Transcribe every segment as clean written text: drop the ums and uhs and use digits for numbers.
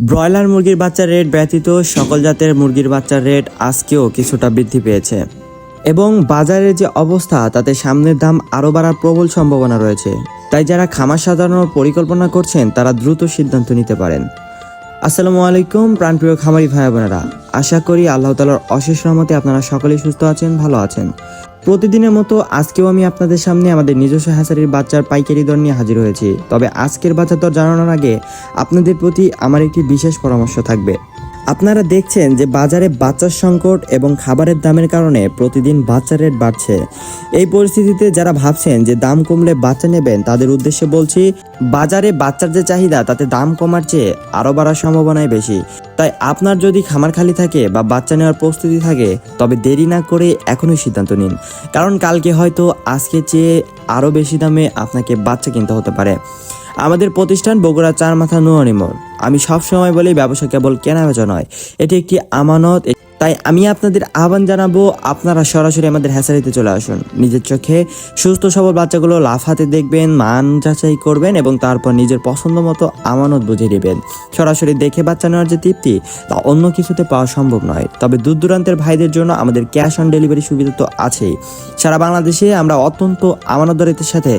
Broiler মুরগির বাচ্চার rate ব্যতীত সকল জাতের মুরগির বাচ্চার রেট আজকেও কিছুটা বৃদ্ধি পেয়েছে এবং বাজারের যে অবস্থা তাতে সামনের দাম আরও বাড়ার প্রবল সম্ভাবনা রয়েছে। তাই যারা খামার সাজানোর পরিকল্পনা করছেন তারা দ্রুত সিদ্ধান্ত নিতে পারেন। আসসালামু আলাইকুম প্রাণপ্রিয় খামারি ভাই বোনেরা, আশা করি আল্লাহ তাআলার অশেষ রহমতে আপনারা সকলেই সুস্থ আছেন, ভালো আছেন। প্রতিদিনের মতো আজকেও আমি আপনাদের সামনে আমাদের নিজস্ব হ্যাচারির বাচ্চার পাইকারি দর নিয়ে হাজির হয়েছি। তবে আজকের বাচ্চার দর জানানোর আগে আপনাদের প্রতি আমার একটি বিশেষ পরামর্শ থাকবে। আপনারা দেখছেন যে বাজারে বাচ্চার সংকট এবং খাবারের দামের কারণে প্রতিদিন বাচ্চার রেট বাড়ছে। এই পরিস্থিতিতে যারা ভাবছেন যে দাম কমলে বাচ্চা নেবেন তাদের উদ্দেশ্যে বলছি, বাজারে বাচ্চার যে চাহিদা তাতে দাম কমার চেয়ে আরও বাড়ার সম্ভাবনাই বেশি। তাই আপনার যদি খামার খালি থাকে বা বাচ্চা নেওয়ার প্রস্তুতি থাকে তবে দেরি না করে এখনই সিদ্ধান্ত নিন, কারণ কালকে হয়তো আজকে চেয়ে আরও বেশি দামে আপনাকে বাচ্চা কিনতে হতে পারে। আমাদের প্রতিষ্ঠান বগুড়া চারমাথা নুরানি মোড়। আমি সবসময় বলি ব্যবসা কেবল কেনা বেচা নয়, এটি একটি আমানত। তাই আমি আপনাদের আহ্বান জানাবো, আপনারা সরাসরি আমাদের হ্যাচারিতে চলে আসুন। নিজের চোখে সুস্থ সবল বাচ্চাগুলো লাফাতে দেখবেন, মান যাচাই করবেন এবং তারপর নিজের পছন্দ মতো আমানত বুঝে নেবেন। সরাসরি দেখে বাচ্চা নেওয়ার যে তৃপ্তি তা অন্য কিছুতে পাওয়া সম্ভব নয়। তবে দূর দূরান্তের ভাইদের জন্য আমাদের ক্যাশ অন ডেলিভারি সুবিধা তো আছেই। সারা বাংলাদেশে আমরা অত্যন্ত আমানতদারিত্বের সাথে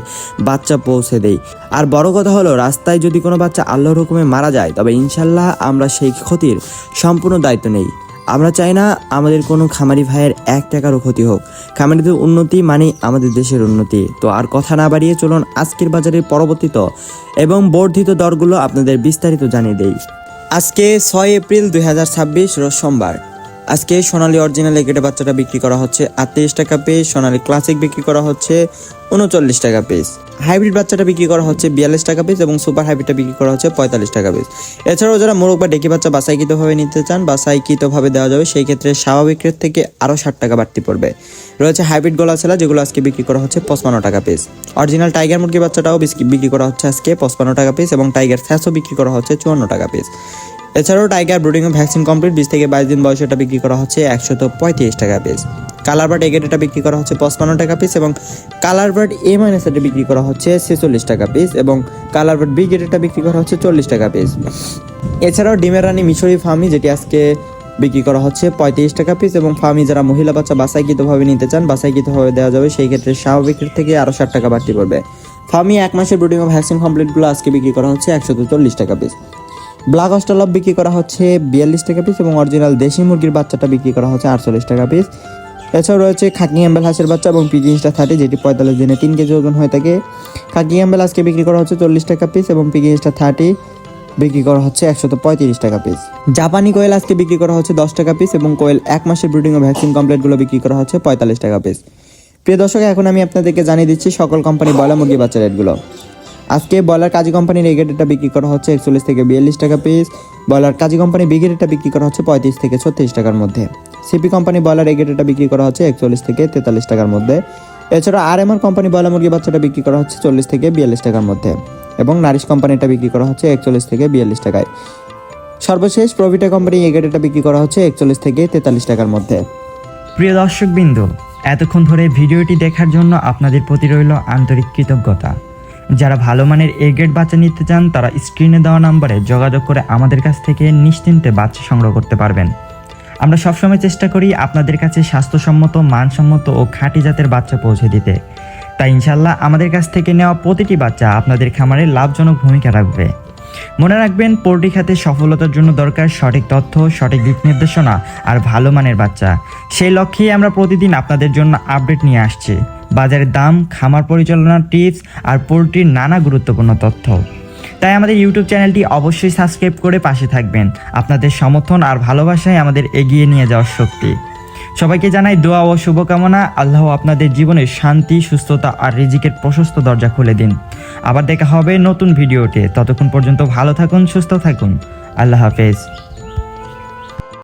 বাচ্চা পৌঁছে দেই। আর বড় কথা হলো, রাস্তায় যদি কোনো বাচ্চা আল্লাহর হুকুমে মারা যায় তবে ইনশাল্লাহ আমরা সেই ক্ষতির সম্পূর্ণ দায়িত্ব নেই। আমরা চাই না আমাদের কোনো খামারি ভাইয়ের 1 টাকারও ক্ষতি হোক। খামারিদের উন্নতি মানেই আমাদের দেশের উন্নতি। তো আর কথা না বাড়িয়ে চলুন আজকের বাজারের পরবর্তীত এবং বর্ধিত দরগুলো আপনাদের বিস্তারিত জানিয়ে দেই। আজকে 6 এপ্রিল 2026 রোজ সোমবার। আজকে সোনালী অরিজিনাল এগ্রেডের বাচ্চাটা বিক্রি করা হচ্ছে 38 টাকা পিস, সোনালী ক্লাসিক বিক্রি করা হচ্ছে 39 টাকা পিস, হাইব্রিড বাচ্চাটা বিক্রি করা হচ্ছে 42 টাকা পিস এবং সুপার হাইব্রিডটা বিক্রি করা হচ্ছে 45 টাকা পিস। এছাড়াও যারা মোরগ বা ডেকি বাচ্চা বাছাইকৃতভাবে নিতে চান বাছাইকৃতভাবে দেওয়া যাবে, সেই ক্ষেত্রে স্বাভাবিক রেট থেকে আরও 60 টাকা বাড়তি পড়বে। রয়েছে হাইব্রিড গলা ছেলা, যেগুলো আজকে বিক্রি করা হচ্ছে 55 টাকা পিস। অরিজিনাল টাইগার মুরগি বাচ্চাটাও বিক্রি করা হচ্ছে আজকে 55 টাকা পিস এবং টাইগার স্যাসও বিক্রি করা হচ্ছে 54 টাকা পিস। এছাড়াও টাইগার ব্রুডিং ও ভ্যাকসিন কমপ্লিট 20 থেকে 22 দিন বয়সে এটা বিক্রি করা হচ্ছে 135 টাকা পিস। কালার বার্ড এগেটা বিক্রি করা হচ্ছে 55 টাকা পিস এবং কালার বার্ড A- এটা বিক্রি করা হচ্ছে 46 টাকা পিস এবং কালার বার্ড B গ্রেডেরটা বিক্রি করা হচ্ছে 40 টাকা পিস। এছাড়াও ডিমের রানী মিশরি ফার্মি, যেটি আজকে বিক্রি করা হচ্ছে 35 টাকা পিস এবং ফার্মি যারা মহিলা বাচ্চা বাছাইকৃতভাবে নিতে চান বাছাইকৃতভাবে দেওয়া যাবে, সেই ক্ষেত্রে স্বাভাবিক রেট থেকে আরও 60 টাকা বাড়তি পড়বে। ফার্মি 1 মাসের ব্রুডিং ও ভ্যাকসিন কমপ্লিটগুলো আজকে বিক্রি করা হচ্ছে 140 টাকা পিস। ব্ল্যাক অস্ট্রেলপ বিক্রি করা হচ্ছে 42 টাকা পিস এবং অরিজিনাল দেশি মুরগির বাচ্চাটা বিক্রি করা হচ্ছে 48 টাকা পিস। এছাড়াও রয়েছে খাকি অ্যাম্বেল হাঁসের বাচ্চা এবং পিগিংসটা 30, যেটি 45 দিনে 3 কেজি ওজন হয়ে থাকে। খাকি অ্যাম্বেল আজকে বিক্রি করা হচ্ছে 40 টাকা পিস এবং পিগিংসটা 30 বিক্রি করা হচ্ছে 135 টাকা পিস। জাপানি কোয়েল আজকে বিক্রি করা হচ্ছে 10 টাকা পিস এবং কোয়েল 1 মাসের ব্রিডিং ও ভ্যাকসিন কমপ্লিটগুলো বিক্রি করা হচ্ছে 45 টাকা পিস। প্রিয় দর্শক, এখন আমি আপনাদেরকে জানিয়ে দিচ্ছি সকল কোম্পানি ব্রয়লার মুরগি বাচ্চা রেটগুলো। আজকে ব্রয়লার কাজী কোম্পানির এই গ্রেডটা বিক্রি করা হচ্ছে 41 থেকে 42 টাকা পিস। ব্রয়লার কাজী কোম্পানি বি গ্রেডটা বিক্রি করা হচ্ছে 35 থেকে 36 টাকার মধ্যে। সিপি কোম্পানি ব্রয়লার এই গ্রেডটা বিক্রি করা হচ্ছে 41 থেকে 43 টাকার মধ্যে। এছাড়া RMR কোম্পানি ব্রয়লার মুরগি বাচ্চাটা বিক্রি করা হচ্ছে 40 থেকে 42 টাকার মধ্যে এবং নারিশ কোম্পানিটা বিক্রি করা হচ্ছে 41 থেকে 42 টাকায়। সর্বশেষ প্রভিটা কোম্পানি এই গ্রেডটা বিক্রি করা হচ্ছে 41 থেকে 43 টাকার মধ্যে। প্রিয় দর্শকবৃন্দ, এতক্ষণ ধরে ভিডিওটি দেখার জন্য আপনাদের প্রতি রইল আন্তরিক কৃতজ্ঞতা। যারা ভালো মানের এ গ্রেড বাচ্চা নিতে চান তারা স্ক্রিনে দেওয়া নম্বরে যোগাযোগ করে আমাদের কাছ থেকে নিশ্চিন্তে বাচ্চা সংগ্রহ করতে পারবেন। আমরা সবসময় চেষ্টা করি আপনাদের কাছে স্বাস্থ্যসম্মত, মানসম্মত ও খাঁটি জাতের বাচ্চা পৌঁছে দিতে। তাই ইনশাল্লাহ আমাদের কাছ থেকে নেওয়া প্রতিটি বাচ্চা আপনাদের খামারে লাভজনক ভূমিকা রাখবে। মনে রাখবেন, পোল্ট্রি খাতে সফলতার জন্য দরকার সঠিক তথ্য, সঠিক দিক নির্দেশনা আর ভালো মানের বাচ্চা। সেই লক্ষ্যেই আমরা প্রতিদিন আপনাদের জন্য আপডেট নিয়ে আসছি, বাজারের দাম, খামার পরিচালনার টিপস আর পোল্ট্রির নানা গুরুত্বপূর্ণ তথ্য। তাই আমাদের ইউটিউব চ্যানেলটি অবশ্যই সাবস্ক্রাইব করে পাশে থাকবেন। আপনাদের সমর্থন আর ভালোবাসায় আমাদের এগিয়ে নিয়ে যাওয়ার শক্তি। সবাইকে জানাই দোয়া ও শুভকামনা। আল্লাহ আপনাদের জীবনে শান্তি, সুস্থতা আর রিজিকের প্রশস্ত দরজা খুলে দিন। আবার দেখা হবে নতুন ভিডিওতে। ততক্ষণ পর্যন্ত ভালো থাকুন, সুস্থ থাকুন। আল্লাহ হাফেজ।